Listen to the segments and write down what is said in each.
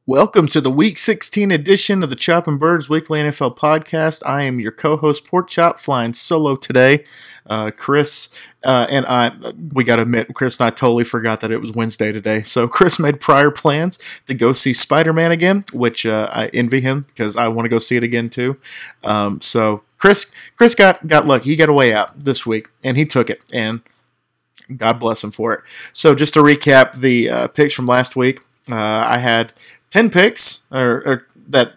Welcome to the Week 16 edition of the Chop and Birds Weekly NFL Podcast. I am your co-host, Pork Chop, flying solo today. Chris and I, we got to admit, Chris and I totally forgot that it was Wednesday today. So Chris made prior plans to go see Spider-Man again, which I envy him because I want to go see it again too. So Chris got lucky. He got a way out this week, and he took it, and God bless him for it. So just to recap the picks from last week, I had 10 picks or that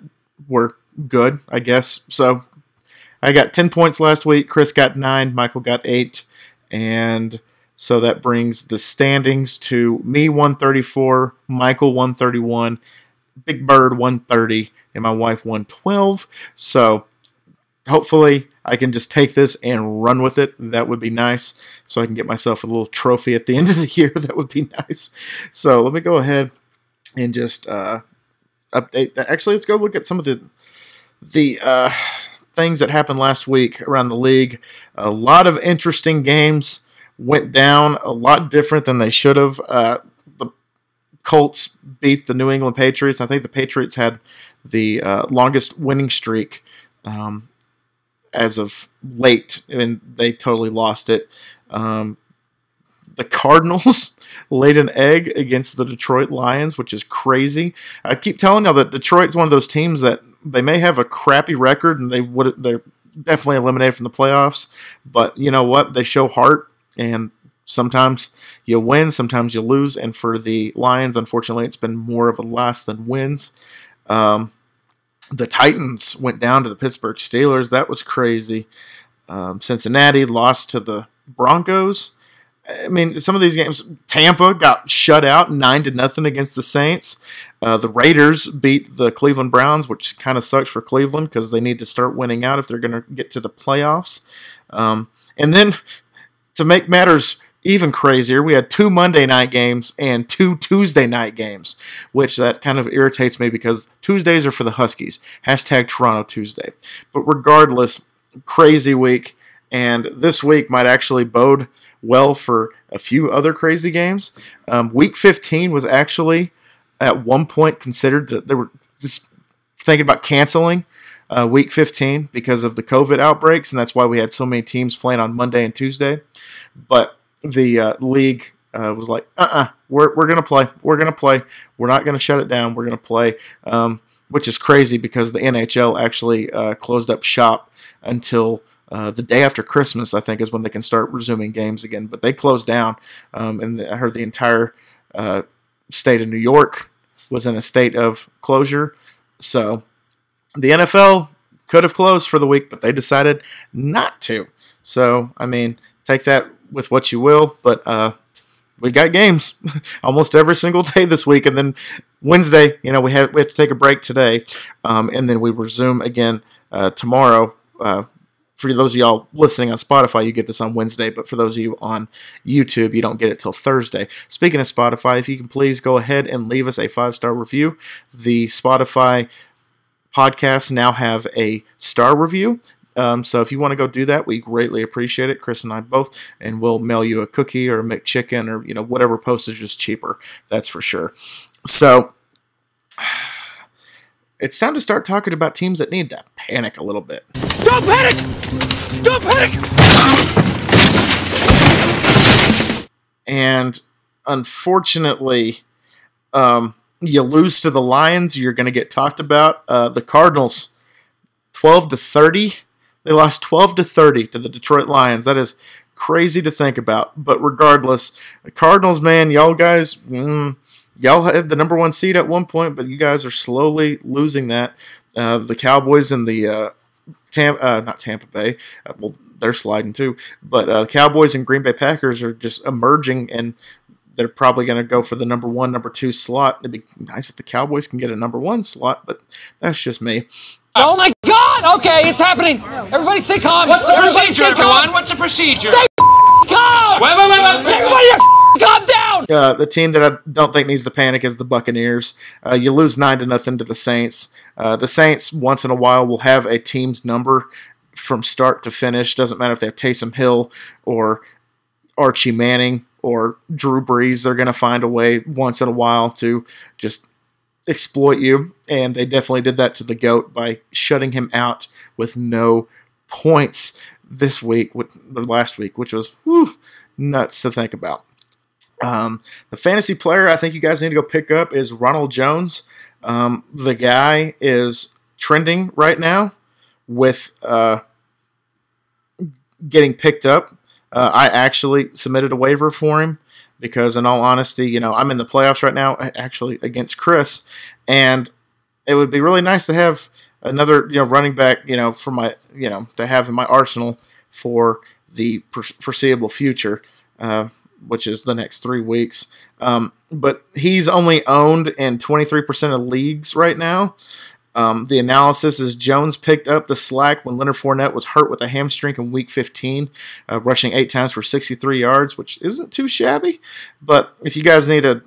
were good, I guess. So I got 10 points last week. Chris got 9. Michael got 8. And so that brings the standings to me 134, Michael 131, Big Bird 130, and my wife 112. So hopefully I can just take this and run with it. That would be nice. So I can get myself a little trophy at the end of the year. That would be nice. So let me go ahead and just update that. Actually, let's go look at some of the things that happened last week around the league. A lot of interesting games went down, a lot different than they should have. The Colts beat the New England Patriots. I think the Patriots had the longest winning streak as of late, and they totally lost it. The Cardinals laid an egg against the Detroit Lions, which is crazy. I keep telling you that Detroit's one of those teams that they may have a crappy record and they're definitely eliminated from the playoffs. But you know what? They show heart, and sometimes you win, sometimes you lose. And for the Lions, unfortunately, it's been more of a loss than wins. The Titans went down to the Pittsburgh Steelers. That was crazy. Cincinnati lost to the Broncos. I mean, some of these games, Tampa got shut out 9-0 against the Saints. The Raiders beat the Cleveland Browns, which kind of sucks for Cleveland because they need to start winning out if they're going to get to the playoffs. And then, to make matters even crazier, we had 2 Monday night games and 2 Tuesday night games, which that kind of irritates me because Tuesdays are for the Huskies. Hashtag Toronto Tuesday. But regardless, crazy week. And this week might actually bode well for a few other crazy games. Week 15 was actually at one point considered, they were just thinking about canceling Week 15 because of the COVID outbreaks, and that's why we had so many teams playing on Monday and Tuesday. But the league was like, we're going to play. We're going to play. We're not going to shut it down. We're going to play, which is crazy because the NHL actually closed up shop until the day after Christmas, I think, is when they can start resuming games again. But they closed down, and I heard the entire state of New York was in a state of closure. So the NFL could have closed for the week, but they decided not to. So, I mean, take that with what you will. But we got games almost every single day this week. And then Wednesday, we had to take a break today, and then we resume again tomorrow. For those of y'all listening on Spotify, you get this on Wednesday, but for those of you on YouTube, you don't get it till Thursday. Speaking of Spotify, if you can please go ahead and leave us a 5-star review. The Spotify podcasts now have a star review, so if you want to go do that, we greatly appreciate it, Chris and I both, and we'll mail you a cookie or a McChicken or whatever postage is cheaper, that's for sure. So it's time to start talking about teams that need to panic a little bit. Don't panic! Don't panic! And unfortunately, you lose to the Lions, you're going to get talked about. The Cardinals, 12-30. They lost 12-30 to the Detroit Lions. That is crazy to think about. But regardless, the Cardinals, man, y'all guys, y'all had the number 1 seed at one point, but you guys are slowly losing that. The Cowboys and the not Tampa Bay, well, they're sliding too, but Cowboys and Green Bay Packers are just emerging, and they're probably going to go for the number 1, number 2 slot. It'd be nice if the Cowboys can get a number 1 slot, but that's just me. Oh my God! Okay, it's happening. Everybody stay calm. What's the procedure, everyone? What's the procedure? Stay calm! Wait. Everybody calm down! The team that I don't think needs to panic is the Buccaneers. You lose 9-0 to the Saints. The Saints, once in a while, will have a team's number from start to finish. Doesn't matter if they have Taysom Hill or Archie Manning or Drew Brees. They're going to find a way once in a while to just exploit you, and they definitely did that to the GOAT by shutting him out with no points this week, or last week, which was nuts to think about. The fantasy player I think you guys need to go pick up is Ronald Jones. The guy is trending right now with getting picked up. I actually submitted a waiver for him because, in all honesty, I'm in the playoffs right now, actually against Chris, and it would be really nice to have another, running back, for my, to have in my arsenal for the foreseeable future, which is the next 3 weeks. But he's only owned in 23% of leagues right now. The analysis is Jones picked up the slack when Leonard Fournette was hurt with a hamstring in Week 15, rushing 8 times for 63 yards, which isn't too shabby. But if you guys need a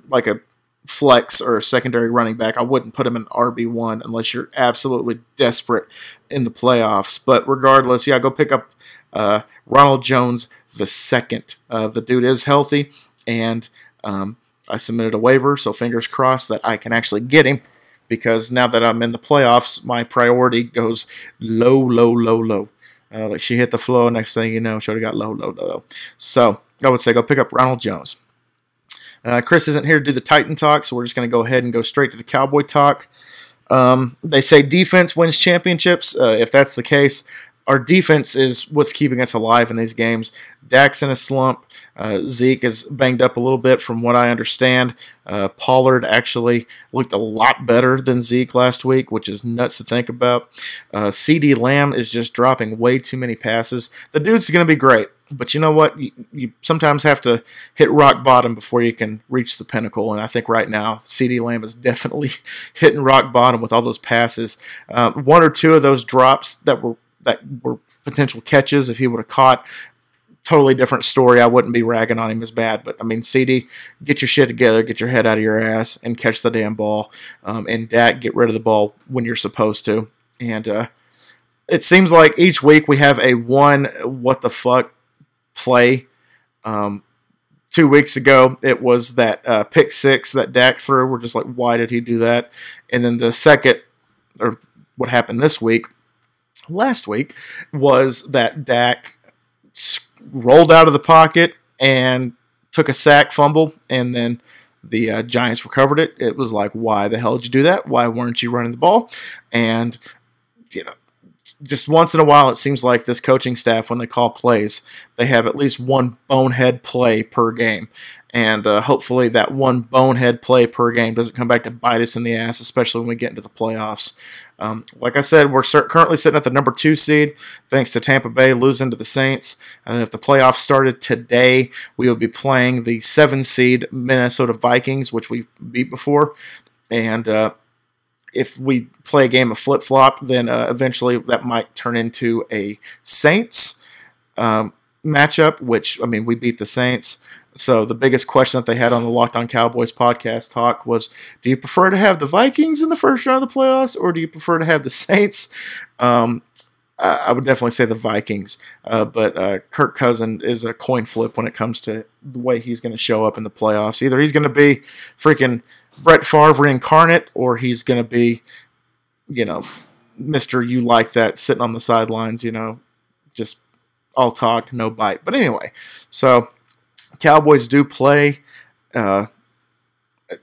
flex or a secondary running back, I wouldn't put him in RB1 unless you're absolutely desperate in the playoffs. But regardless, go pick up Ronald Jones the second. The dude is healthy, and I submitted a waiver, so fingers crossed that I can actually get him. Because now that I'm in the playoffs, my priority goes low, low, low, low. Like she hit the floor, next thing you know, she already got low, low, low, low. So I would say go pick up Ronald Jones. Chris isn't here to do the Titan talk, so we're just going to go ahead and go straight to the Cowboy talk. They say defense wins championships. If that's the case, our defense is what's keeping us alive in these games. Dak's in a slump. Zeke is banged up a little bit from what I understand. Pollard actually looked a lot better than Zeke last week, which is nuts to think about. CD Lamb is just dropping way too many passes. The dude's going to be great, but you know what? You sometimes have to hit rock bottom before you can reach the pinnacle, and I think right now CD Lamb is definitely hitting rock bottom with all those passes. 1 or 2 of those drops that were potential catches if he would have caught. Totally different story. I wouldn't be ragging on him as bad. But, CD, get your shit together, get your head out of your ass, and catch the damn ball. And Dak, get rid of the ball when you're supposed to. And it seems like each week we have a one what the fuck play. 2 weeks ago, it was that pick 6 that Dak threw. We're just like, why did he do that? And then the second, or what happened last week, was that Dak rolled out of the pocket and took a sack fumble, and then the Giants recovered it. It was like, why the hell did you do that? Why weren't you running the ball? And, just once in a while, it seems like this coaching staff, when they call plays, they have at least one bonehead play per game. And hopefully that one bonehead play per game doesn't come back to bite us in the ass, especially when we get into the playoffs. Like I said, we're currently sitting at the number 2 seed, thanks to Tampa Bay losing to the Saints. If the playoffs started today, we would be playing the 7 seed Minnesota Vikings, which we beat before. And if we play a game of flip-flop, then eventually that might turn into a Saints matchup, which, we beat the Saints. So the biggest question that they had on the Locked On Cowboys podcast talk was, do you prefer to have the Vikings in the first round of the playoffs, or do you prefer to have the Saints? I would definitely say the Vikings, but Kirk Cousins is a coin flip when it comes to the way he's going to show up in the playoffs. Either he's going to be freaking Brett Favre incarnate, or he's going to be, Mr. You Like That, sitting on the sidelines, just all talk, no bite. But anyway, so Cowboys do play an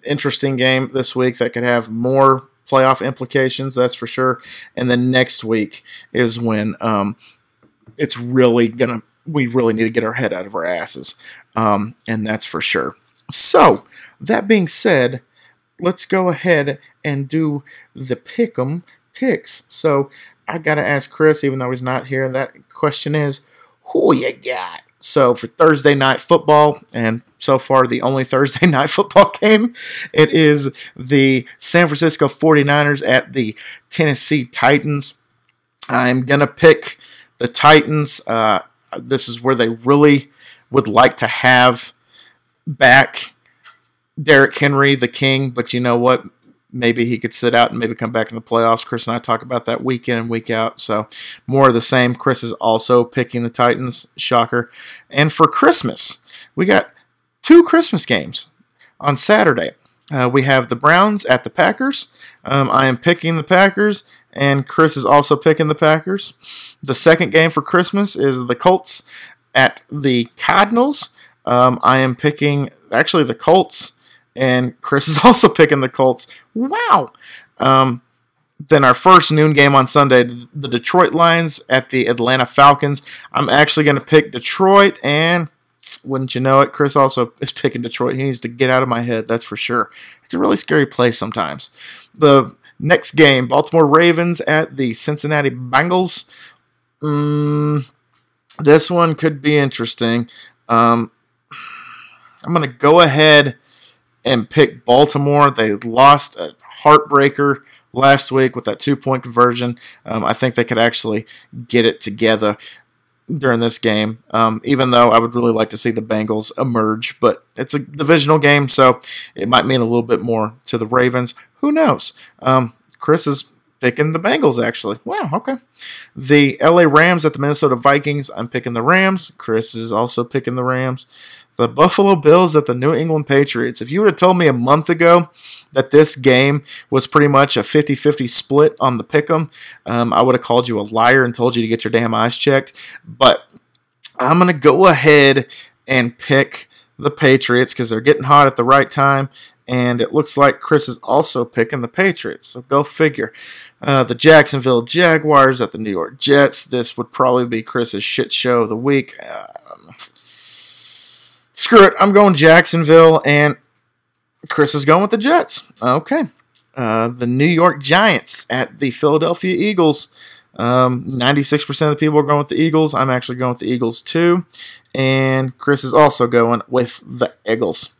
interesting game this week that could have more playoff implications, that's for sure. And then next week is when it's really we really need to get our head out of our asses, and that's for sure. So that being said, let's go ahead and do the pick'em picks. So I gotta ask Chris, even though he's not here, that question is, who you got? So for Thursday night football, and so far the only Thursday night football game, it is the San Francisco 49ers at the Tennessee Titans. I'm going to pick the Titans. This is where they really would like to have back Derrick Henry, the king, but you know what? Maybe he could sit out and maybe come back in the playoffs. Chris and I talk about that week in and week out. So more of the same. Chris is also picking the Titans. Shocker. And for Christmas, we got 2 Christmas games on Saturday. We have the Browns at the Packers. I am picking the Packers, and Chris is also picking the Packers. The second game for Christmas is the Colts at the Cardinals. I am picking, actually, the Colts, and Chris is also picking the Colts. Wow! Then our first noon game on Sunday, the Detroit Lions at the Atlanta Falcons. I'm actually going to pick Detroit, and wouldn't you know it, Chris also is picking Detroit. He needs to get out of my head, that's for sure. It's a really scary place sometimes. The next game, Baltimore Ravens at the Cincinnati Bengals. This one could be interesting. I'm going to go ahead and pick Baltimore. They lost a heartbreaker last week with that 2-point conversion. I think they could actually get it together during this game, even though I would really like to see the Bengals emerge. But it's a divisional game, so it might mean a little bit more to the Ravens. Who knows? Chris is picking the Bengals, actually. Wow, okay. The LA Rams at the Minnesota Vikings. I'm picking the Rams. Chris is also picking the Rams. The Buffalo Bills at the New England Patriots. If you would have told me a month ago that this game was pretty much a 50-50 split on the pick'em, I would have called you a liar and told you to get your damn eyes checked. But I'm going to go ahead and pick the Patriots because they're getting hot at the right time. And it looks like Chris is also picking the Patriots. So go figure. The Jacksonville Jaguars at the New York Jets. This would probably be Chris's shit show of the week. Screw it. I'm going Jacksonville, and Chris is going with the Jets. Okay. The New York Giants at the Philadelphia Eagles. 96% of the people are going with the Eagles. I'm actually going with the Eagles too. And Chris is also going with the Eagles.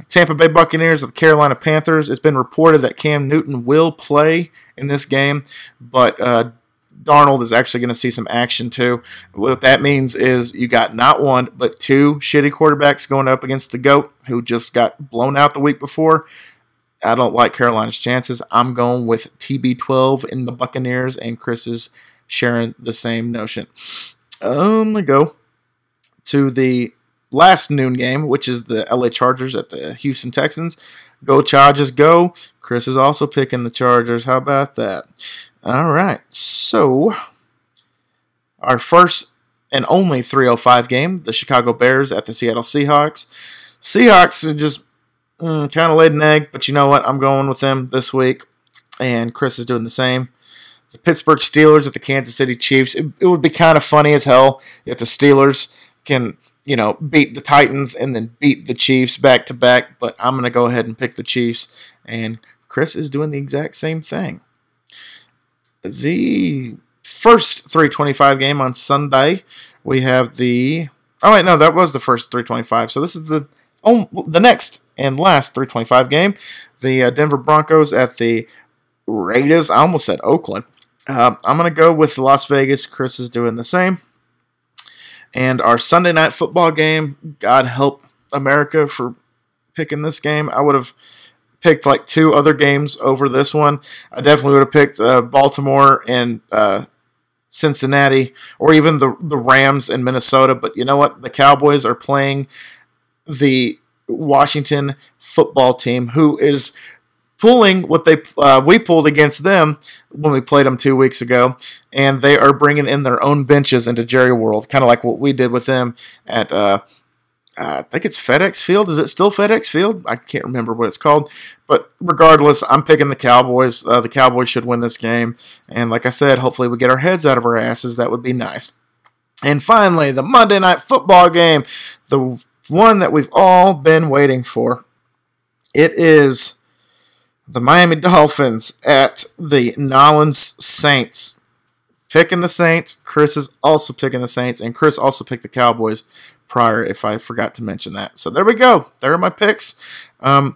Tampa Bay Buccaneers at the Carolina Panthers. It's been reported that Cam Newton will play in this game, but Darnold is actually going to see some action too. What that means is you got not one, but two shitty quarterbacks going up against the GOAT, who just got blown out the week before. I don't like Carolina's chances. I'm going with TB12 in the Buccaneers, and Chris is sharing the same notion. I'm going to go to the last noon game, which is the LA Chargers at the Houston Texans. Go Chargers, go. Chris is also picking the Chargers. How about that? All right. So, our first and only 305 game, the Chicago Bears at the Seattle Seahawks. Seahawks are just kind of laid an egg, but you know what? I'm going with them this week, and Chris is doing the same. The Pittsburgh Steelers at the Kansas City Chiefs. It would be kind of funny as hell if the Steelers can, beat the Titans and then beat the Chiefs back to back, but I'm going to go ahead and pick the Chiefs, and Chris is doing the exact same thing. The first 325 game on Sunday, we have the... Oh, wait, no, that was the first 325, so this is the next and last 325 game. The Denver Broncos at the Raiders. I almost said Oakland. I'm going to go with Las Vegas. Chris is doing the same. And our Sunday night football game, God help America for picking this game. I would have picked like two other games over this one. I definitely would have picked Baltimore and Cincinnati, or even the Rams and Minnesota. But you know what? The Cowboys are playing the Washington football team, who is pulling what we pulled against them when we played them 2 weeks ago, and they are bringing in their own benches into Jerry World, kind of like what we did with them at I think it's FedEx Field. Is it still FedEx Field? I can't remember what it's called, but regardless, I'm picking the Cowboys. The Cowboys should win this game, and like I said, hopefully we get our heads out of our asses. That would be nice. And finally, the Monday Night Football game, the one that we've all been waiting for. It is the Miami Dolphins at the Nolans Saints. Picking the Saints. Chris is also picking the Saints, and Chris also picked the Cowboys prior, if I forgot to mention that. So there we go. There are my picks. Hitting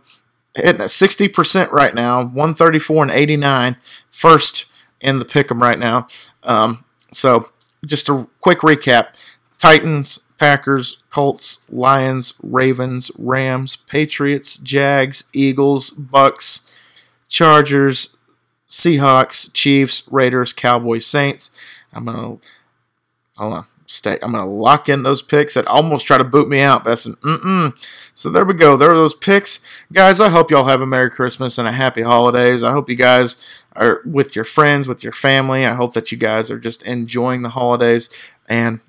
at 60% right now, 134 and 89. First in the pick'em right now. So just a quick recap. Titans, Packers, Colts, Lions, Ravens, Rams, Patriots, Jags, Eagles, Bucks, Chargers, Seahawks, Chiefs, Raiders, Cowboys, Saints. Hold on. I'm gonna lock in those picks that almost try to boot me out, Besson. So there we go. There are those picks, guys. I hope y'all have a Merry Christmas and a Happy Holidays. I hope you guys are with your friends, with your family. I hope that you guys are just enjoying the holidays, and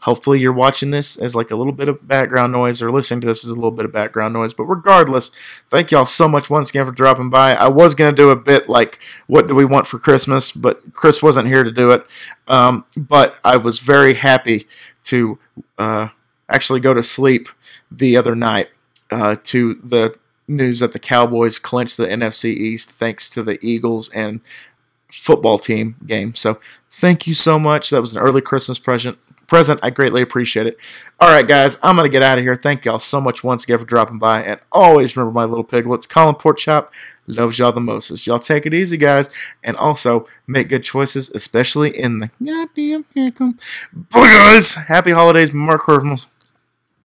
hopefully you're watching this as like a little bit of background noise, or listening to this as a little bit of background noise. But regardless, thank y'all so much once again for dropping by. I was going to do a bit like, what do we want for Christmas? But Chris wasn't here to do it. But I was very happy to actually go to sleep the other night to the news that the Cowboys clinched the NFC East thanks to the Eagles and football team game. So thank you so much. That was an early Christmas present. I greatly appreciate it. All right, guys, I'm going to get out of here. Thank y'all so much once again for dropping by. And always remember, my little piglets, Colin Porkchop loves y'all the mostest. Y'all take it easy, guys. And also, make good choices, especially in the goddamn pick'em. Bye, guys. Happy holidays. Merry Christmas.